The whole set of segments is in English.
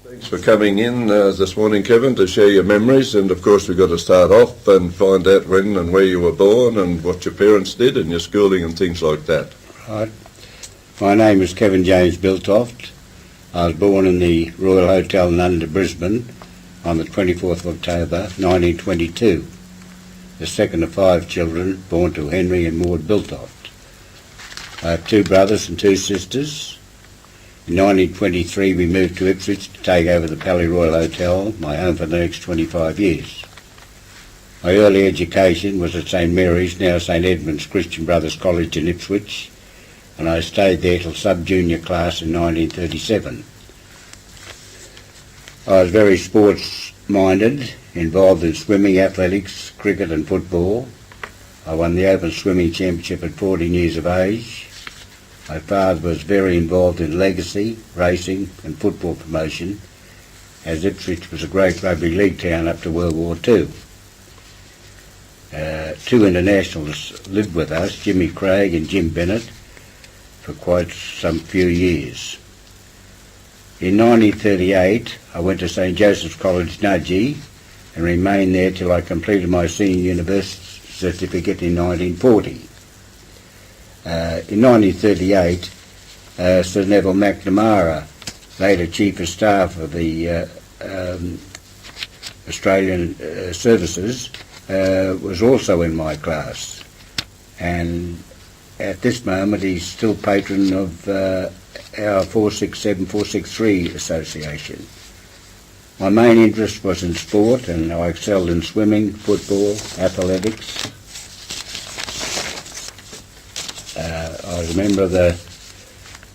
Thanks for coming in this morning, Kevin, to share your memories. And of course, we've got to start off and find out when and where you were born and what your parents did and your schooling and things like that. Right. My name is Kevin James Biltoft. I was born in the Royal Hotel in London, Brisbane, on the 24th of October 1922, the second of 5 children born to Henry and Maud Biltoft. I have 2 brothers and 2 sisters. In 1923 we moved to Ipswich to take over the Pally Royal Hotel, my home for the next 25 years. My early education was at St Mary's, now St Edmund's Christian Brothers College in Ipswich, and I stayed there till sub-junior class in 1937. I was very sports-minded, involved in swimming, athletics, cricket and football. I won the Open Swimming Championship at 14 years of age. My father was very involved in legacy, racing and football promotion, as Ipswich was a great rugby league town up to World War II. 2 internationals lived with us, Jimmy Craig and Jim Bennett, for quite some few years. In 1938 I went to St Joseph's College, Nudgee, and remained there till I completed my senior university certificate in 1940. In 1938, Sir Neville McNamara, later Chief of Staff of the Australian Services, was also in my class, and at this moment he's still patron of our 467-463 association. My main interest was in sport, and I excelled in swimming, football, athletics. I was a member of the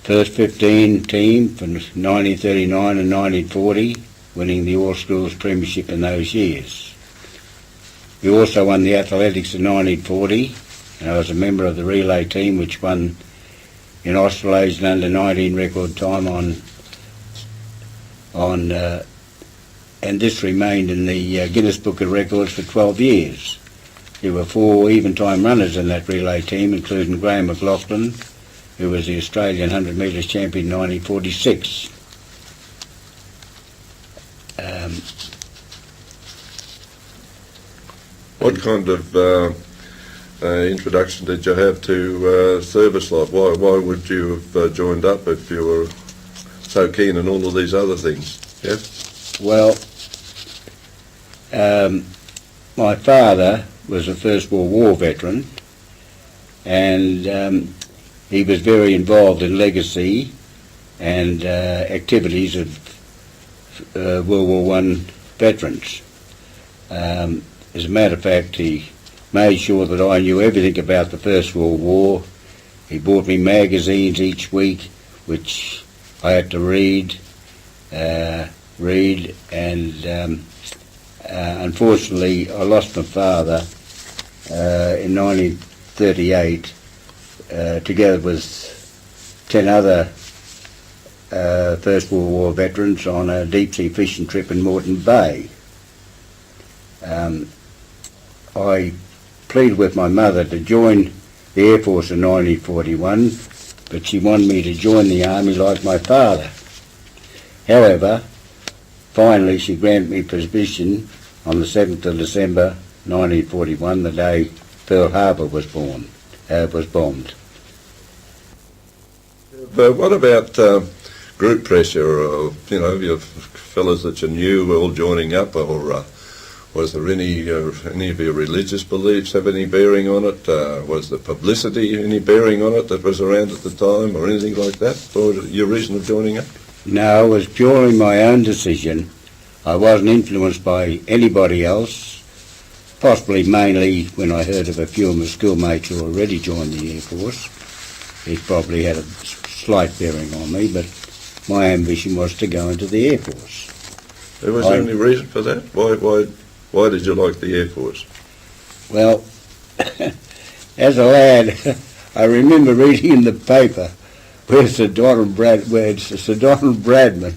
first 15 team from 1939 and 1940, winning the All Schools Premiership in those years. We also won the athletics in 1940, and I was a member of the relay team which won in Australasian under-19 record time and this remained in the Guinness Book of Records for 12 years. There were 4 even-time runners in that relay team, including Graham McLaughlin, who was the Australian 100 metres champion in 1946. What kind of introduction did you have to service life? Why would you have joined up if you were so keen on all of these other things? Yeah? Well, my father was a First World War veteran, and he was very involved in legacy and activities of World War I veterans. As a matter of fact, he made sure that I knew everything about the First World War. He bought me magazines each week, which I had to read, and unfortunately I lost my father in 1938 together with 10 other First World War veterans on a deep-sea fishing trip in Moreton Bay. I pleaded with my mother to join the Air Force in 1941, but she wanted me to join the Army like my father. However, finally she granted me permission on the 7th of December 1941, the day Pearl Harbor was bombed. What about group pressure, or your fellas that you knew all joining up, or was there any of your religious beliefs have any bearing on it? Was the publicity any bearing on it that was around at the time, or anything like that, or your reason of joining up? No, it was purely my own decision. I wasn't influenced by anybody else, possibly mainly when I heard of a few of my schoolmates who already joined the Air Force. It probably had a slight bearing on me, but my ambition was to go into the Air Force. Was there any reason for that? Why did you like the Air Force? Well, as a lad, I remember reading in the paper where Sir Donald Bradman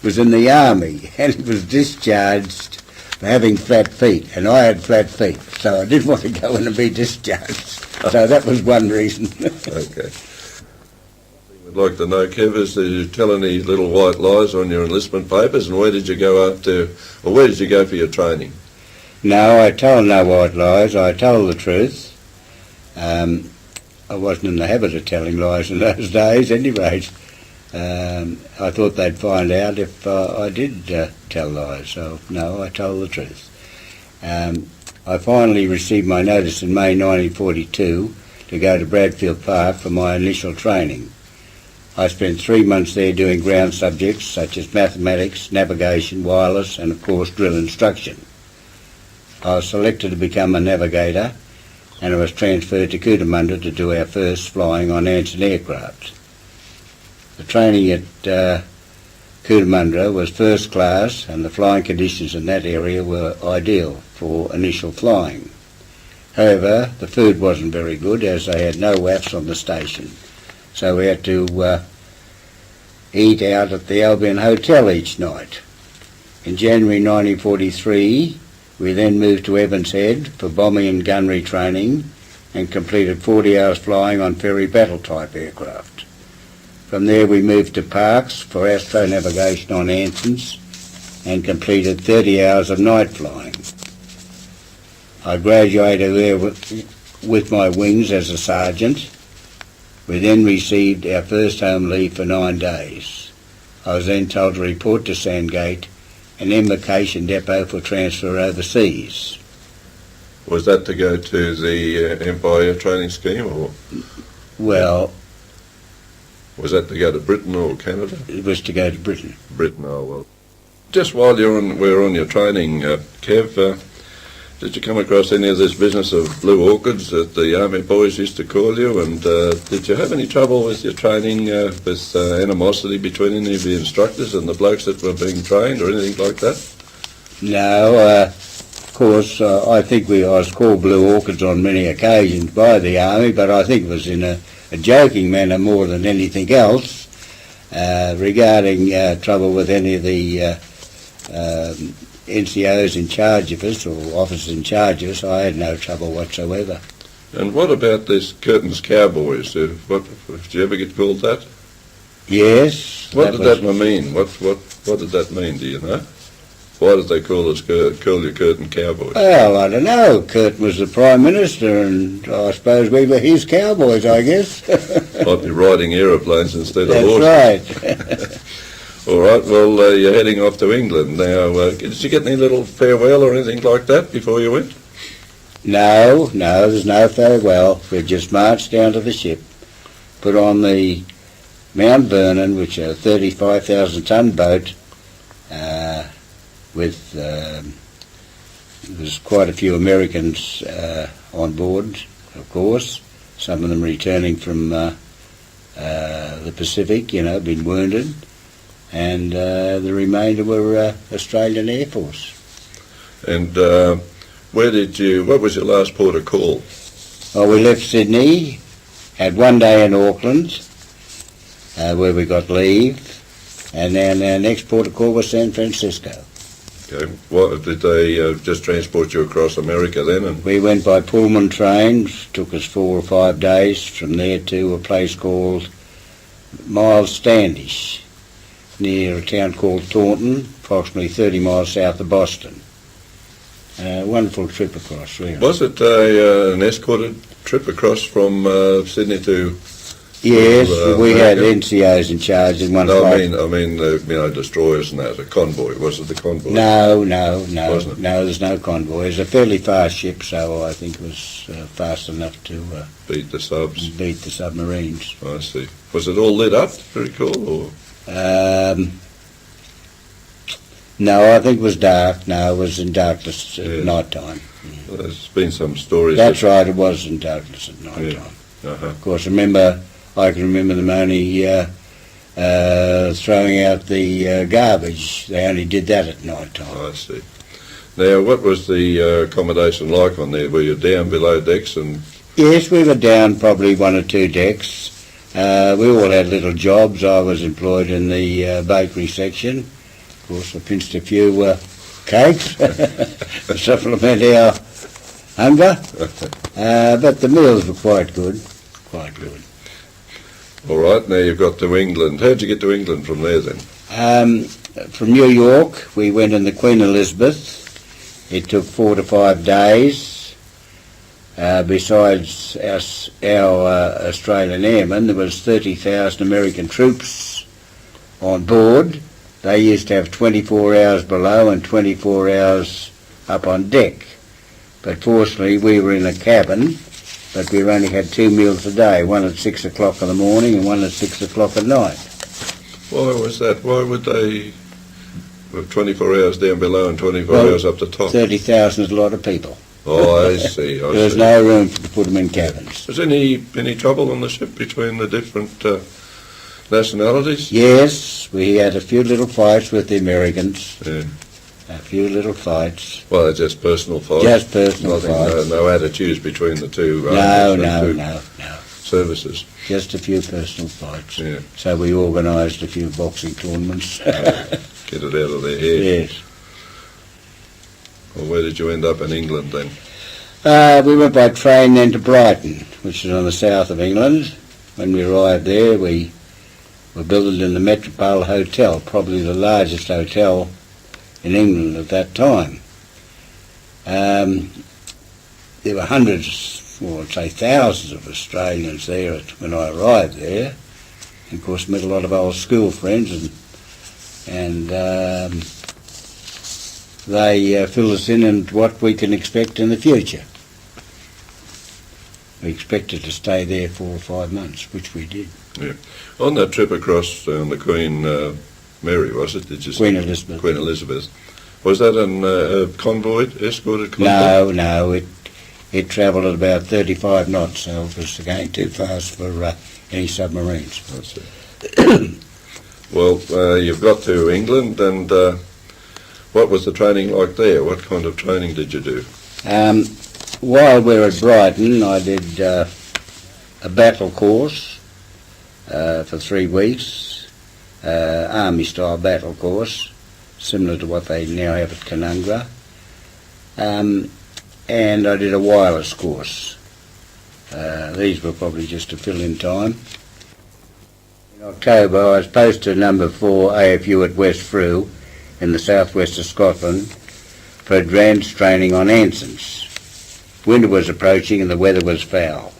was in the Army, and he was discharged for having flat feet, and I had flat feet, so I didn't want to go in and be discharged. So that was one reason. Okay. I'd like to know, Kev, did you tell any little white lies on your enlistment papers, and where did you go after, or where did you go for your training? No, I told no white lies. I told the truth. I wasn't in the habit of telling lies in those days, at any rate. I thought they'd find out if I did tell lies. So, no, I told the truth. I finally received my notice in May 1942 to go to Bradfield Park for my initial training. I spent 3 months there doing ground subjects such as mathematics, navigation, wireless and of course drill instruction. I was selected to become a navigator and I was transferred to Cootamundra to do our first flying on Anson aircraft. The training at Cootamundra was first class and the flying conditions in that area were ideal for initial flying. However, the food wasn't very good as they had no WAFs on the station, so we had to eat out at the Albion Hotel each night. In January 1943, we then moved to Evans Head for bombing and gunnery training and completed 40 hours flying on ferry battle type aircraft. From there we moved to Parkes for astronavigation on Ansons and completed 30 hours of night flying. I graduated there with my wings as a sergeant. We then received our first home leave for 9 days. I was then told to report to Sandgate, an embarkation depot for transfer overseas. Was that to go to the Empire training scheme, or Well, was that to go to Britain or Canada? it was to go to Britain. Britain, oh well. Just while we're on your training, Kev, did you come across any of this business of blue orchids that the army boys used to call you? And did you have any trouble with your training, with animosity between any of the instructors and the blokes that were being trained or anything like that? No, of course, I think I was called blue orchids on many occasions by the army, but I think it was in a joking manner more than anything else. Regarding trouble with any of the NCOs in charge of us or officers in charge of us, I had no trouble whatsoever. And what about this Curtains Cowboys? Did you ever get called that? Yes. What did that mean? What did that mean? Do you know? Why did they call you Curtain Cowboys? Well, I don't know. Curtin was the Prime Minister and I suppose we were his cowboys, I guess. Might be riding aeroplanes instead of horses. That's right. All right, well, you're heading off to England now. Did you get any little farewell or anything like that before you went? No, there's no farewell. We just marched down to the ship, put on the Mount Vernon, which is a 35,000 ton boat, with there's quite a few Americans on board, of course, some of them returning from the Pacific, been wounded, and the remainder were Australian Air Force. And what was your last port of call? Well, we left Sydney, had 1 day in Auckland, where we got leave, and then our next port of call was San Francisco. Okay. What did they just transport you across America then? And We went by Pullman trains, took us 4 or 5 days from there to a place called Miles Standish, near a town called Taunton, approximately 30 miles south of Boston. Wonderful trip across, really. was it an escorted trip across from Sydney to? Yes, we had America? NCOs in charge in one No, flight. I mean, destroyers and that. A convoy. Was it the convoy? No, Wasn't it? no, there's no convoy. It's a fairly fast ship, so I think it was fast enough to Beat the subs. beat the submarines. I see. Was it all lit up? Very cool. Or No, I think it was dark. No, it was in darkness at Yeah. night time. there's been some stories. That's right, it was in darkness at night Yeah. time. Uh-huh. Of course, I can remember them only throwing out the garbage. They only did that at night time. I see. Now, what was the accommodation like on there? Were you down below decks and? Yes, we were down probably 1 or 2 decks. We all had little jobs. I was employed in the bakery section. Of course, I pinched a few cakes to supplement our hunger. But the meals were quite good, quite good. All right, now you've got to England. How'd you get to England from there then? From New York, we went in the Queen Elizabeth. It took 4 to 5 days. Besides our Australian airmen, there was 30,000 American troops on board. They used to have 24 hours below and 24 hours up on deck. But fortunately, we were in a cabin, but we only had 2 meals a day, one at 6 o'clock in the morning and one at 6 o'clock at night. Why was that? Why would they have 24 hours down below and 24 hours up the top? 30,000 is a lot of people. Oh, I see. There was no room to put them in cabins. Was any trouble on the ship between the different nationalities? Yes, we had a few little fights with the Americans. Yeah. A few little fights. Well, they're just personal fights. Just personal Nothing, fights. No attitudes between the two. No. Services. Just a few personal fights. Yeah. So we organised a few boxing tournaments. Get it out of their hair. Yes. Well, where did you end up in England then? We went by train then to Brighton, which is on the south of England. When we arrived there, we were building in the Metropole Hotel, probably the largest hotel in England at that time. There were hundreds, or I'd say thousands of Australians there when I arrived there. And of course met a lot of old school friends, and they filled us in on what we can expect in the future. We expected to stay there 4 or 5 months, which we did. Yeah. On that trip across on the Queen Mary, was it? Did you Queen Elizabeth. Queen Elizabeth. Was that a convoy, escorted convoy? No, it travelled at about 35 knots, so it was again too fast for any submarines. I see. Well, you've got to England, and what was the training like there? What kind of training did you do? While we were at Brighton, I did a battle course for 3 weeks, army-style battle course, similar to what they now have at Canungra. And I did a wireless course. These were probably just to fill in time. In October, I was posted number 4 AFU at West Frew in the southwest of Scotland for advanced training on ensigns. Winter was approaching and the weather was foul.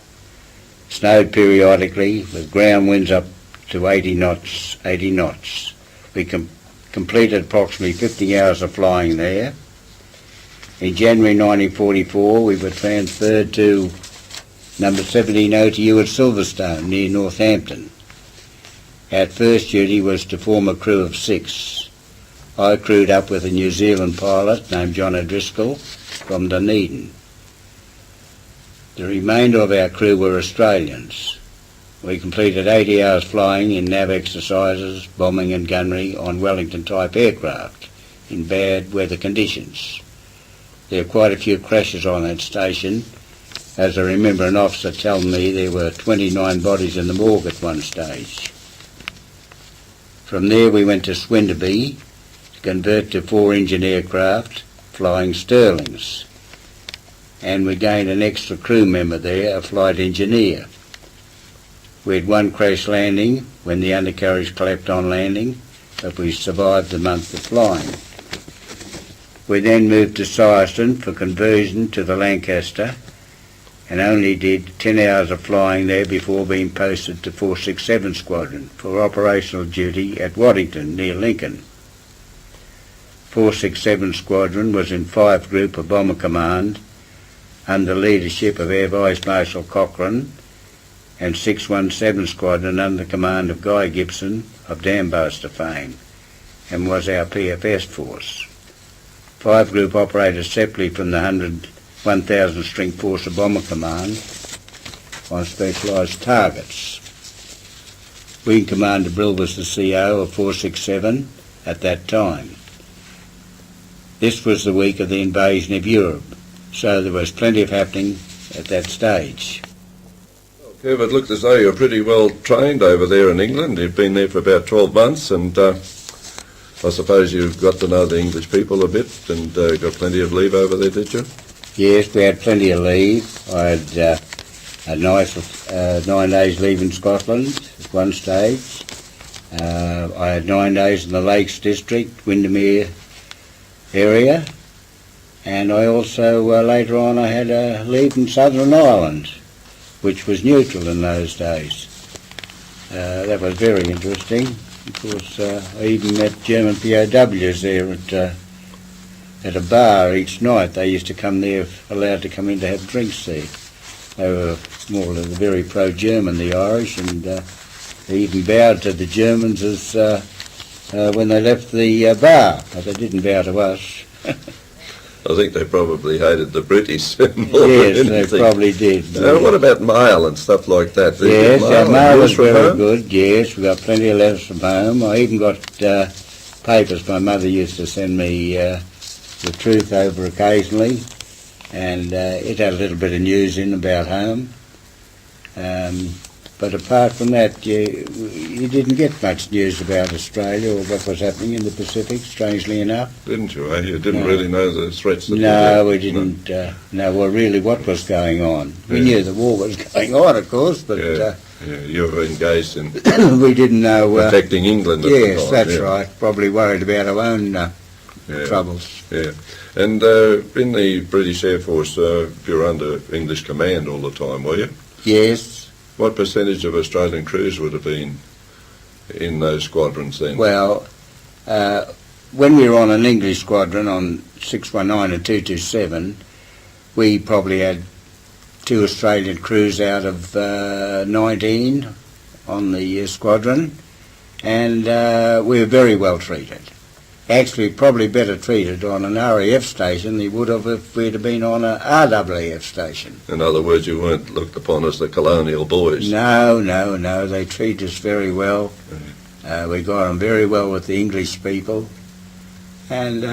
Snowed periodically with ground winds up to 80 knots. We completed approximately 50 hours of flying there. In January 1944, we were transferred to number 17 OTU at Silverstone near Northampton. Our first duty was to form a crew of 6. I crewed up with a New Zealand pilot named John O'Driscoll from Dunedin. The remainder of our crew were Australians. We completed 80 hours flying in nav exercises, bombing and gunnery on Wellington-type aircraft in bad weather conditions. There were quite a few crashes on that station, as I remember an officer telling me there were 29 bodies in the morgue at one stage. From there we went to Swinderby to convert to 4-engine aircraft flying Stirlings, and we gained an extra crew member there, a flight engineer. We had 1 crash landing when the undercarriage collapsed on landing, but we survived the month of flying. We then moved to Sireston for conversion to the Lancaster, and only did 10 hours of flying there before being posted to 467 Squadron for operational duty at Waddington near Lincoln. 467 Squadron was in 5 Group of Bomber Command under leadership of Air Vice Marshal Cochrane, and 617 Squadron under the command of Guy Gibson of Dambuster fame, and was our PFS force. 5 Group operated separately from the 1,000 String Force of Bomber Command on specialised targets. Wing Commander Brill was the CO of 467 at that time. This was the week of the invasion of Europe, so there was plenty of happening at that stage. Yeah, but it looked as though you're pretty well trained over there in England. You've been there for about 12 months, and I suppose you've got to know the English people a bit, and got plenty of leave over there, did you? Yes, we had plenty of leave. I had a nice 9 days leaving Scotland at one stage. I had 9 days in the Lakes District, Windermere area, and I also later on I had a leave in Southern Ireland, which was neutral in those days. That was very interesting. Of course, I even met German POWs there at a bar each night. They used to come there, allowed to come in to have drinks there. They were more or less very pro-German, the Irish, and they even bowed to the Germans as when they left the bar, but they didn't bow to us. I think they probably hated the British more Yes, than they anything. probably did. What about mail and stuff like that? Did you Yes, get our mail was news from very home? good. Yes, we got plenty of letters from home. I even got papers. My mother used to send me the Truth over occasionally, and it had a little bit of news in about home. But apart from that, you didn't get much news about Australia or what was happening in the Pacific, strangely enough. Didn't you? You didn't No. really know the threats that were No, there. we didn't know really what was going on. We knew the war was going on, of course, but Yeah, you were engaged in we didn't know... protecting England at the yes, time. that's yeah. right. Probably worried about our own Yeah. troubles. Yeah, and in the British Air Force, you were under English command all the time, were you? Yes. What percentage of Australian crews would have been in those squadrons then? Well, when we were on an English squadron on 619 and 227, we probably had 2 Australian crews out of 19 on the squadron, and we were very well treated. Actually, probably better treated on an RAF station than we would have if we'd have been on a RAF station. In other words, you weren't looked upon as the colonial boys. No, they treat us very well. We got on very well with the English people, and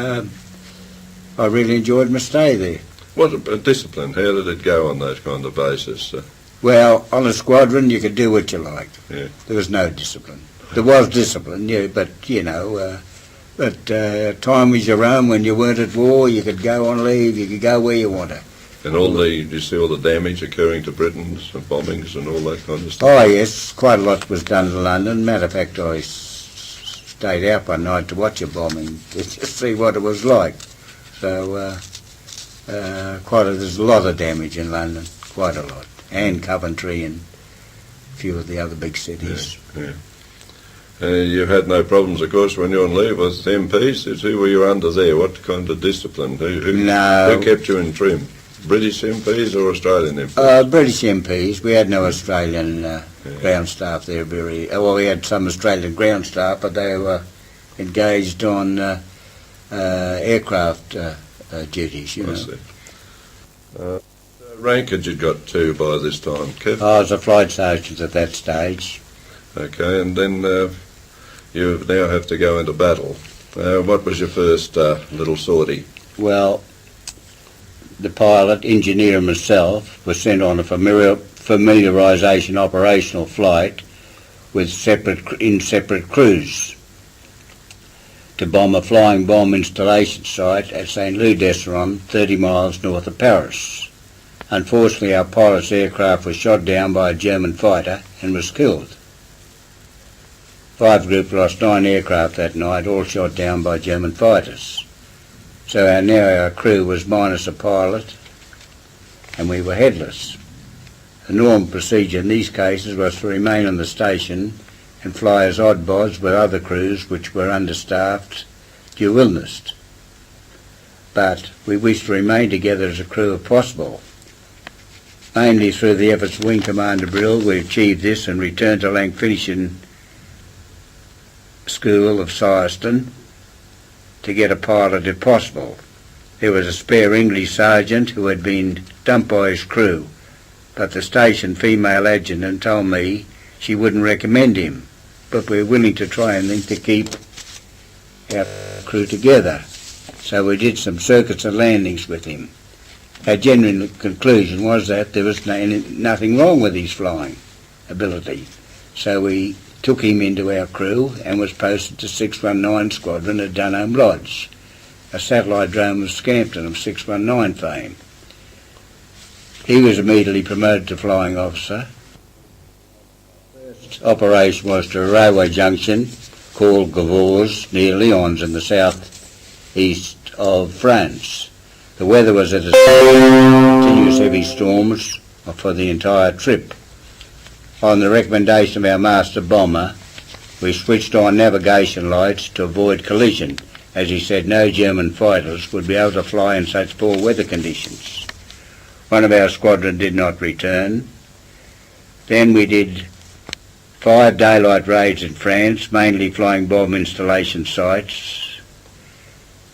I really enjoyed my stay there. What about discipline? How did it go on those kind of bases? Well, on a squadron you could do what you liked. Yeah. There was no discipline. There was discipline, yeah, but time was your own. When you weren't at war, you could go on leave, you could go where you wanted. And you see all the damage occurring to Britain, some bombings and all that kind of stuff? Oh yes, quite a lot was done in London. Matter of fact, I stayed out one night to watch a bombing, to see what it was like. So there's a lot of damage in London, quite a lot, and Coventry and a few of the other big cities. Yeah. You had no problems, of course, when you were on leave with MPs. Who were you under there? What kind of discipline? Who kept you in trim? British MPs or Australian MPs? British MPs. We had no Australian ground staff there. We had some Australian ground staff, but they were engaged on aircraft duties, you know. I see. Rank had you got to by this time, Kev? I was a flight sergeant at that stage. Okay, and then you now have to go into battle. What was your first little sortie? Well, the pilot, engineer and myself were sent on a familiarisation operational flight with separate crews to bomb a flying bomb installation site at St. Louis d'Esseron, 30 miles north of Paris. Unfortunately, our pilot's aircraft was shot down by a German fighter and was killed. 5 Group lost 9 aircraft that night, all shot down by German fighters. So our crew was minus a pilot, and we were headless. The normal procedure in these cases was to remain on the station and fly as odd bods with other crews which were understaffed due illness. But we wished to remain together as a crew if possible. Mainly through the efforts of Wing Commander Brill, we achieved this and returned to Lancaster School of Syerston to get a pilot if possible. There was a spare English sergeant who had been dumped by his crew, but the station female adjutant told me she wouldn't recommend him, but we were willing to try anything to keep our crew together. So we did some circuits and landings with him. Our genuine conclusion was that there was nothing wrong with his flying ability. So we took him into our crew and was posted to 619 Squadron at Dunholm Lodge, a satellite drone of Scampton of 619 fame. He was immediately promoted to flying officer. First operation was to a railway junction called Gavors near Lyons in the south-east of France. The weather was at a continuous heavy storms for the entire trip. On the recommendation of our master bomber, we switched on navigation lights to avoid collision, as he said no German fighters would be able to fly in such poor weather conditions. One of our squadron did not return. Then we did 5 daylight raids in France, mainly flying bomb installation sites.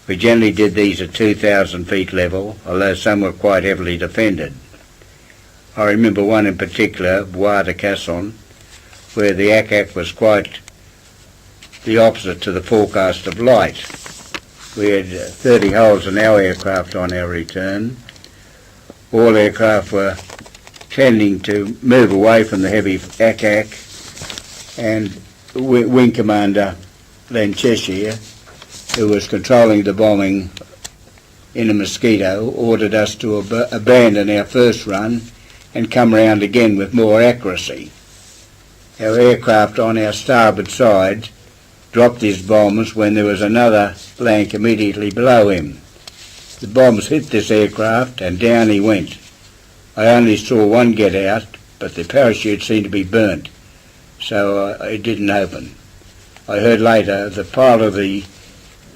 We generally did these at 2,000 feet level, although some were quite heavily defended. I remember one in particular, Bois de Casson, where the ack was quite the opposite to the forecast of light. We had 30 holes in our aircraft on our return. All aircraft were tending to move away from the heavy ack, and Wing Commander Lancaster, who was controlling the bombing in a Mosquito, ordered us to abandon our first run and come round again with more accuracy. Our aircraft on our starboard side dropped his bombs when there was another blank immediately below him. The bombs hit this aircraft and down he went. I only saw one get out, but the parachute seemed to be burnt, so it didn't open. I heard later the pilot of the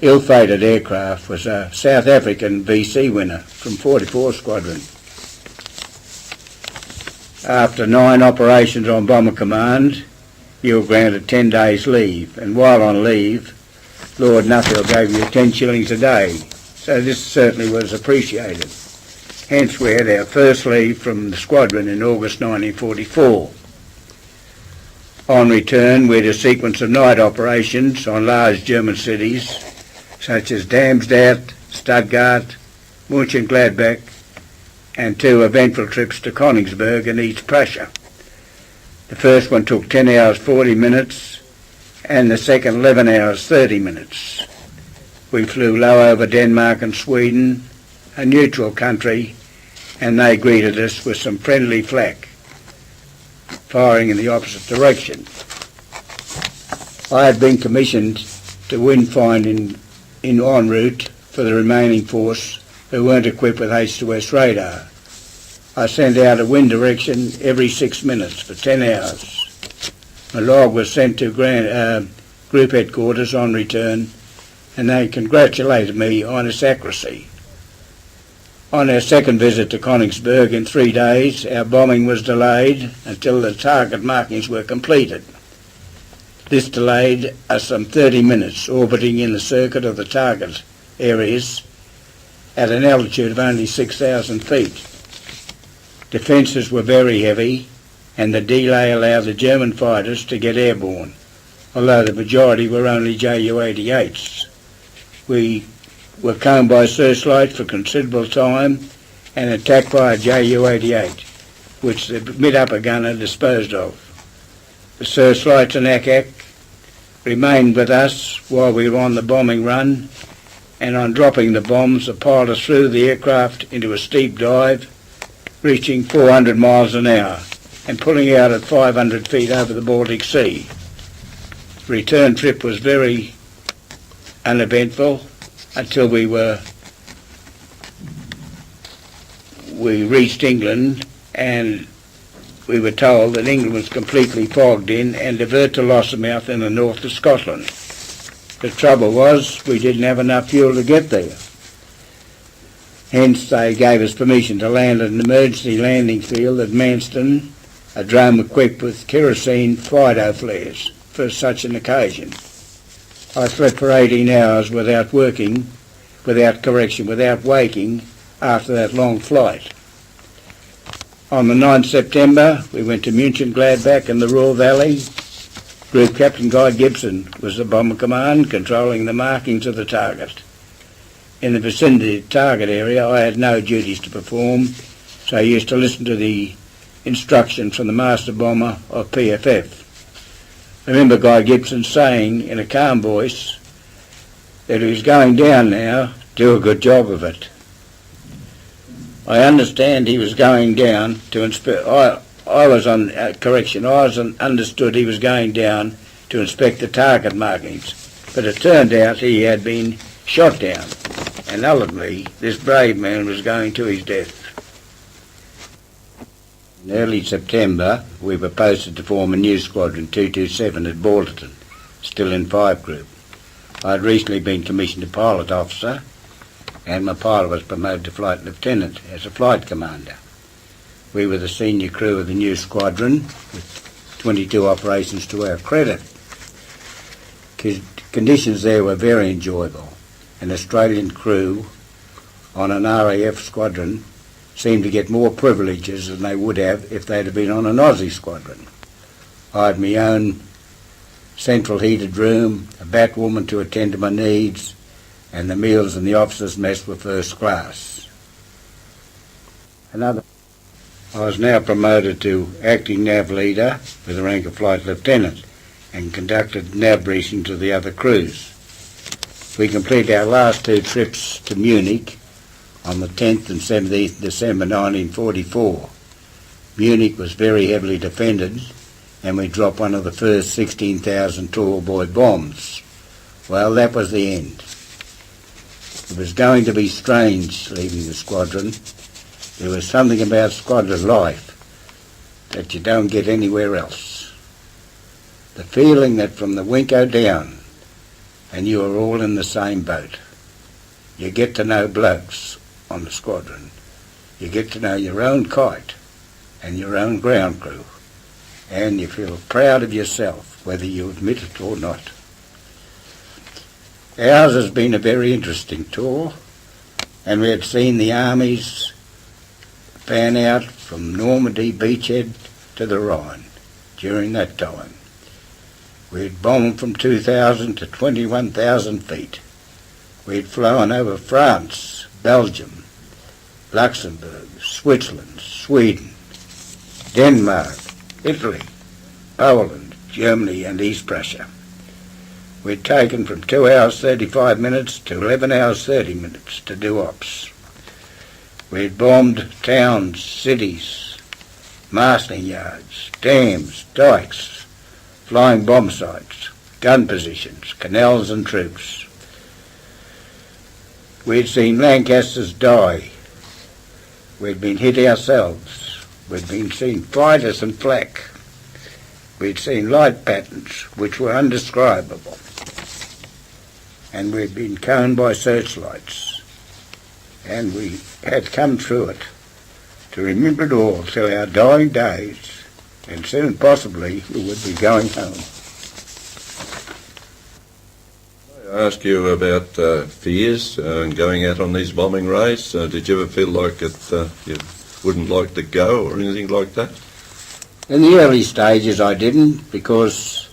ill-fated aircraft was a South African VC winner from 44 Squadron. After 9 operations on Bomber Command, you were granted 10 days leave, and while on leave, Lord Nuffield gave you 10 shillings a day, so this certainly was appreciated. Hence we had our first leave from the squadron in August 1944. On return, we had a sequence of night operations on large German cities, such as Darmstadt, Stuttgart, Mönchengladbach, and 2 eventful trips to Königsberg and East Prussia. The first one took 10 hours 40 minutes and the second 11 hours 30 minutes. We flew low over Denmark and Sweden, a neutral country, and they greeted us with some friendly flak, firing in the opposite direction. I had been commissioned to wind find in en route for the remaining force who weren't equipped with H2S radar. I sent out a wind direction every 6 minutes for 10 hours. My log was sent to group headquarters on return, and they congratulated me on its accuracy. On our second visit to Königsberg in 3 days, our bombing was delayed until the target markings were completed. This delayed us some 30 minutes, orbiting in the circuit of the target areas at an altitude of only 6,000 feet. Defences were very heavy, and the delay allowed the German fighters to get airborne, although the majority were only Ju-88s. We were combed by searchlight for considerable time and attacked by a Ju-88, which the mid-upper gunner disposed of. The searchlights and ack remained with us while we were on the bombing run, and on dropping the bombs, the pilot threw the aircraft into a steep dive, reaching 400 miles an hour and pulling out at 500 feet over the Baltic Sea. The return trip was very uneventful until we reached England, and we were told that England was completely fogged in and divert to Lossiemouth in the north of Scotland. The trouble was we didn't have enough fuel to get there. Hence they gave us permission to land at an emergency landing field at Manston, a drone equipped with kerosene Fido flares for such an occasion. I slept for 18 hours without waking after that long flight. On the 9th September, we went to Mönchengladbach in the Ruhr Valley. Group Captain Guy Gibson was the Bomber Command, controlling the markings of the target. In the vicinity of the target area, I had no duties to perform, so I used to listen to the instructions from the Master Bomber of PFF. I remember Guy Gibson saying in a calm voice that he was going down now, do a good job of it. I understand he was going down to inspect. I was on correction. Understood he was going down to inspect the target markings, but it turned out he had been shot down, and ultimately this brave man was going to his death. In early September, we were posted to form a new squadron 227 at Biltoft, still in 5 Group. I had recently been commissioned a pilot officer, and my pilot was promoted to flight lieutenant as a flight commander. We were the senior crew of the new squadron, with 22 operations to our credit. Conditions there were very enjoyable. An Australian crew on an RAF squadron seemed to get more privileges than they would have if they'd have been on an Aussie squadron. I had my own central heated room, a batwoman to attend to my needs, and the meals in the officers' mess were first class. I was now promoted to acting nav leader with the rank of flight lieutenant and conducted nav briefing to the other crews. We completed our last 2 trips to Munich on the 10th and 17th December 1944. Munich was very heavily defended, and we dropped one of the first 16,000 tall-boy bombs. Well, that was the end. It was going to be strange leaving the squadron. There was something about squadron life that you don't get anywhere else. The feeling that from the winkow down, and you are all in the same boat. You get to know blokes on the squadron. You get to know your own kite and your own ground crew, and you feel proud of yourself, whether you admit it or not. Ours has been a very interesting tour, and we had seen the armies fan out from Normandy beachhead to the Rhine during that time. We had bombed from 2,000 to 21,000 feet. We had flown over France, Belgium, Luxembourg, Switzerland, Sweden, Denmark, Italy, Poland, Germany and East Prussia. We'd taken from 2 hours 35 minutes to 11 hours 30 minutes to do ops. We'd bombed towns, cities, marshalling yards, dams, dikes, flying bomb sites, gun positions, canals and troops. We'd seen Lancasters die. We'd been hit ourselves. We'd been seen fighters and flak. We'd seen light patterns which were undescribable. And we'd been coned by searchlights. And we had come through it to remember it all till our dying days, and soon possibly we would be going home. I ask you about fears and going out on these bombing raids. Did you ever feel like you wouldn't like to go or anything like that? In the early stages I didn't, because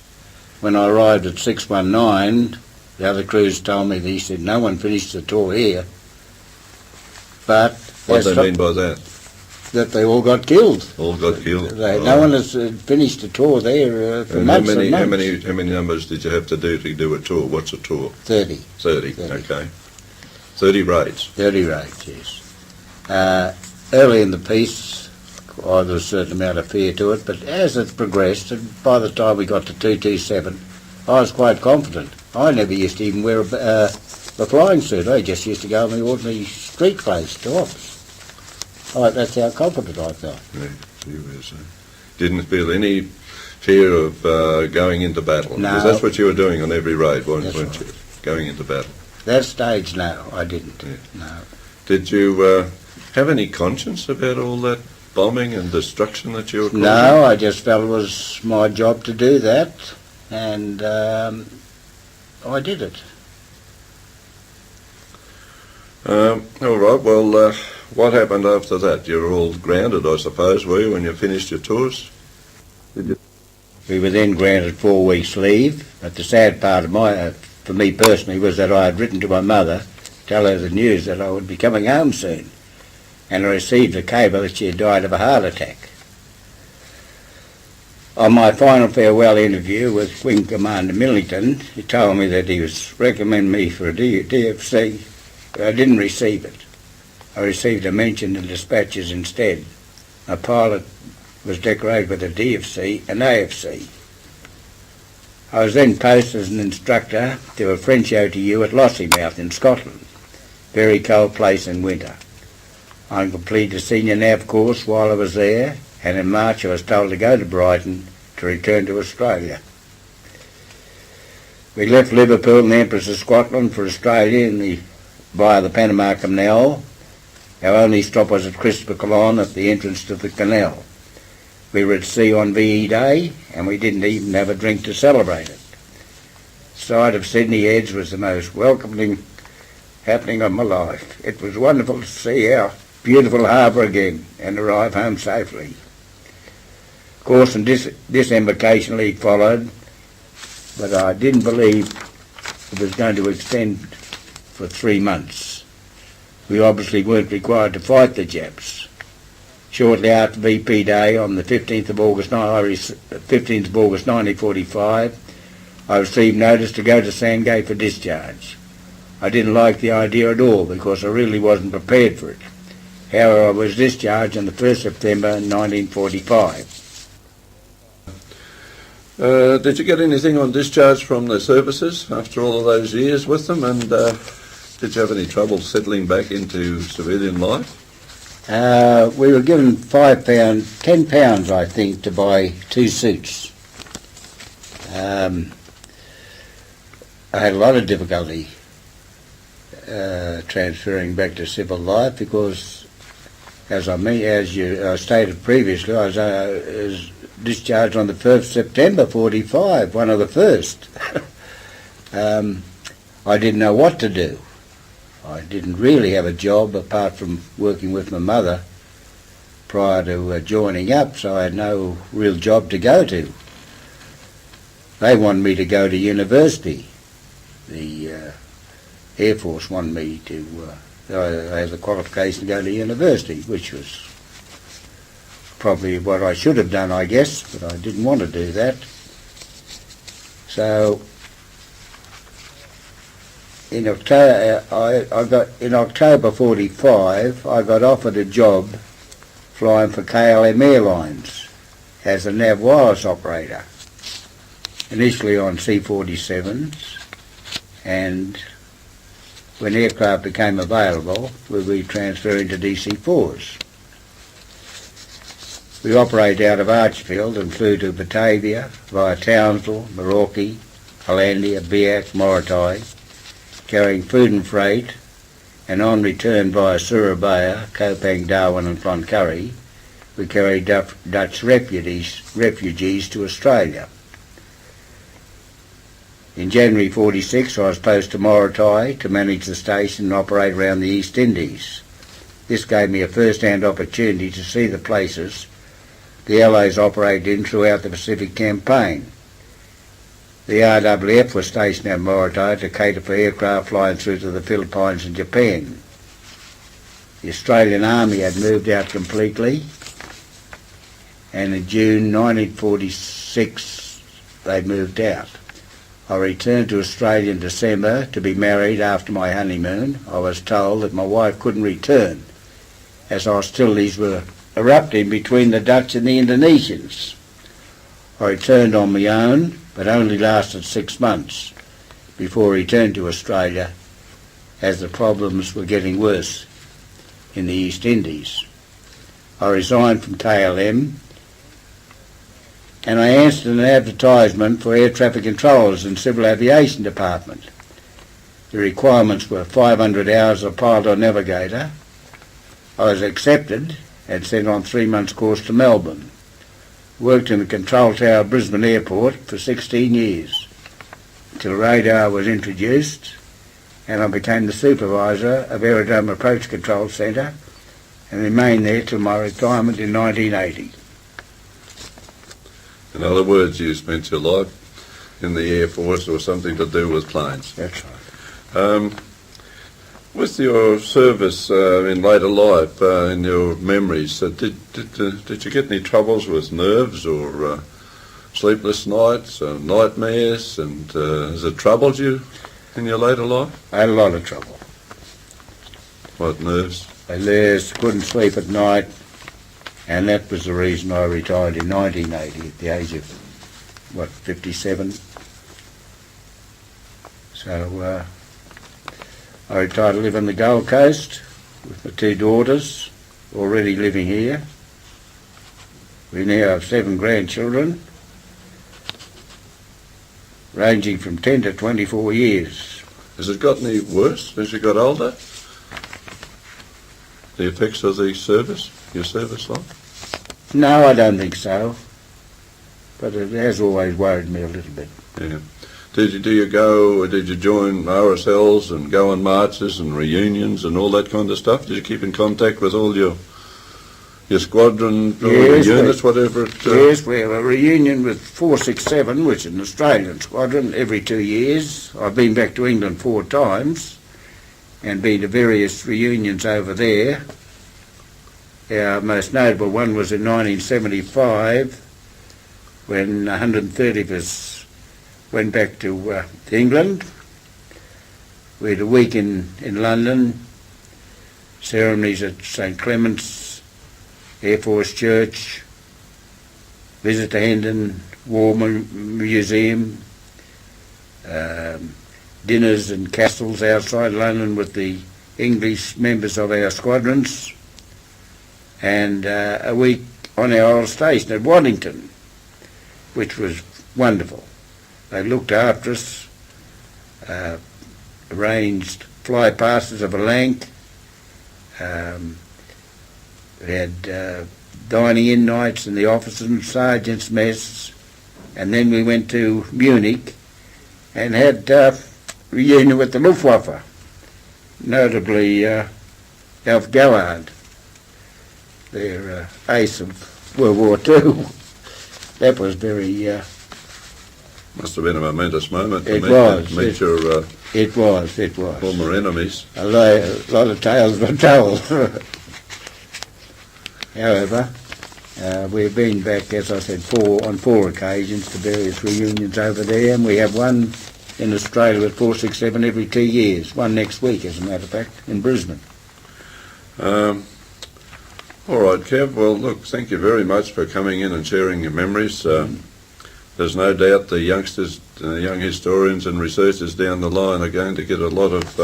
when I arrived at 619, the other crews told me, he said, no one finished the tour here. But what do they mean by that? That they all got killed. All got killed. No one has finished a tour there for months and months. How many numbers did you have to do a tour? What's a tour? 30. 30, okay. 30 raids. 30 raids, yes. Early in the piece, there was a certain amount of fear to it, but as it progressed, and by the time we got to 227, I was quite confident. I never used to even wear a flying suit. I just used to go in the ordinary street clothes to ops. That's how confident I felt. Yeah, you didn't feel any fear of going into battle? No. Because that's what you were doing on every raid, weren't Right. you? Going into battle. That stage, no, I didn't. Yeah. No. Did you have any conscience about all that bombing and destruction that you were causing? No, I just felt it was my job to do that, and I did it. All right, well, what happened after that? You were all grounded, I suppose, were you, when you finished your tours? Did you? We were then granted 4 weeks leave, but the sad part of for me personally, was that I had written to my mother to tell her the news that I would be coming home soon, and I received a cable that she had died of a heart attack. On my final farewell interview with Wing Commander Millington, he told me that he was recommending me for a DFC, but I didn't receive it. I received a mention in dispatches instead. My pilot was decorated with a DFC and AFC. I was then posted as an instructor to a French OTU at Lossiemouth in Scotland. Very cold place in winter. I completed a senior nav course while I was there, and in March I was told to go to Brighton to return to Australia. We left Liverpool and the Empress of Scotland for Australia via the Panama Canal. Our only stop was at Christopher Colon at the entrance to the canal. We were at sea on VE Day, and we didn't even have a drink to celebrate it. The sight of Sydney Heads was the most welcoming happening of my life. It was wonderful to see our beautiful harbour again and arrive home safely. Of course, and disembarkation leave followed, but I didn't believe it was going to extend for 3 months. We obviously weren't required to fight the Japs. Shortly after VP Day, on the 15th of August 1945, I received notice to go to Sandgate for discharge. I didn't like the idea at all because I really wasn't prepared for it. However, I was discharged on the 1st September 1945. Did you get anything on discharge from the services after all of those years with them, and did you have any trouble settling back into civilian life? We were given £10 I think, to buy 2 suits. I had a lot of difficulty transferring back to civil life because, as I stated previously, I was discharged on the 1st September 45, one of the first. I didn't know what to do. I didn't really have a job apart from working with my mother prior to joining up, so I had no real job to go to. They wanted me to go to university. The Air Force wanted me to have the qualification to go to university, which was probably what I should have done, I guess, but I didn't want to do that. So in October 45, I got offered a job flying for KLM Airlines as a nav wireless operator, initially on C-47s, and when aircraft became available, we'll be transferring to DC-4s. We operated out of Archfield and flew to Batavia via Townsville, Milwaukee, Hollandia, Biak, Morotai, carrying food and freight, and on return via Surabaya, Kopang, Darwin and Cloncurry, we carried Dutch refugees to Australia. In January 46, I was posted to Morotai to manage the station and operate around the East Indies. This gave me a first-hand opportunity to see the places the Allies operated in throughout the Pacific Campaign. The RAAF was stationed at Morotai to cater for aircraft flying through to the Philippines and Japan. The Australian Army had moved out completely, and in June 1946 they moved out. I returned to Australia in December to be married after my honeymoon. I was told that my wife couldn't return as hostilities were erupting between the Dutch and the Indonesians. I returned on my own, but only lasted 6 months before I returned to Australia as the problems were getting worse in the East Indies. I resigned from KLM and I answered an advertisement for air traffic controllers in Civil Aviation Department. The requirements were 500 hours of pilot or navigator. I was accepted and sent on 3 months course to Melbourne. Worked in the control tower of Brisbane Airport for 16 years, until radar was introduced, and I became the supervisor of Aerodrome Approach Control Centre and remained there till my retirement in 1980. In other words, you spent your life in the Air Force or something to do with planes. That's right. With your service in later life, in your memories, did you get any troubles with nerves or sleepless nights, nightmares, and has it troubled you in your later life? I had a lot of trouble. What, nerves? They couldn't sleep at night, and that was the reason I retired in 1980 at the age of, 57. So I retired to live on the Gold Coast with my 2 daughters, already living here. We now have 7 grandchildren, ranging from 10 to 24 years. Has it got any worse as you got older? The effects of the service, your service life? No, I don't think so, but it has always worried me a little bit. Yeah. Did you join RSLs and go on marches and reunions and all that kind of stuff? Did you keep in contact with all your squadron or Yes, units, whatever it... Yes, we have a reunion with 467, which is an Australian squadron, every 2 years. I've been back to England 4 times and been to various reunions over there. Our most notable one was in 1975 when 130 of us went back to England. We had a week in London, ceremonies at St Clement's Air Force Church, visit to Hendon War Museum, dinners and castles outside London with the English members of our squadrons, and a week on our old station at Waddington, which was wonderful. They looked after us, arranged fly passes of a Lanc. We had dining in nights in the officers and sergeants' mess, and then we went to Munich and had reunion with the Luftwaffe, notably Alf Gallard, their ace of World War II. That was very... Must have been a momentous moment to meet your it was. former enemies. A lot of tales were told. However, we've been back, as I said, on four occasions to various reunions over there, and we have one in Australia with 467 every 2 years. One next week, as a matter of fact, in Brisbane. All right, Kev. Well, look, thank you very much for coming in and sharing your memories. There's no doubt the youngsters, young historians and researchers down the line are going to get a lot of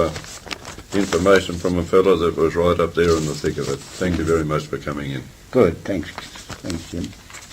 information from a fellow that was right up there in the thick of it. Thank you very much for coming in. Good, thanks Jim.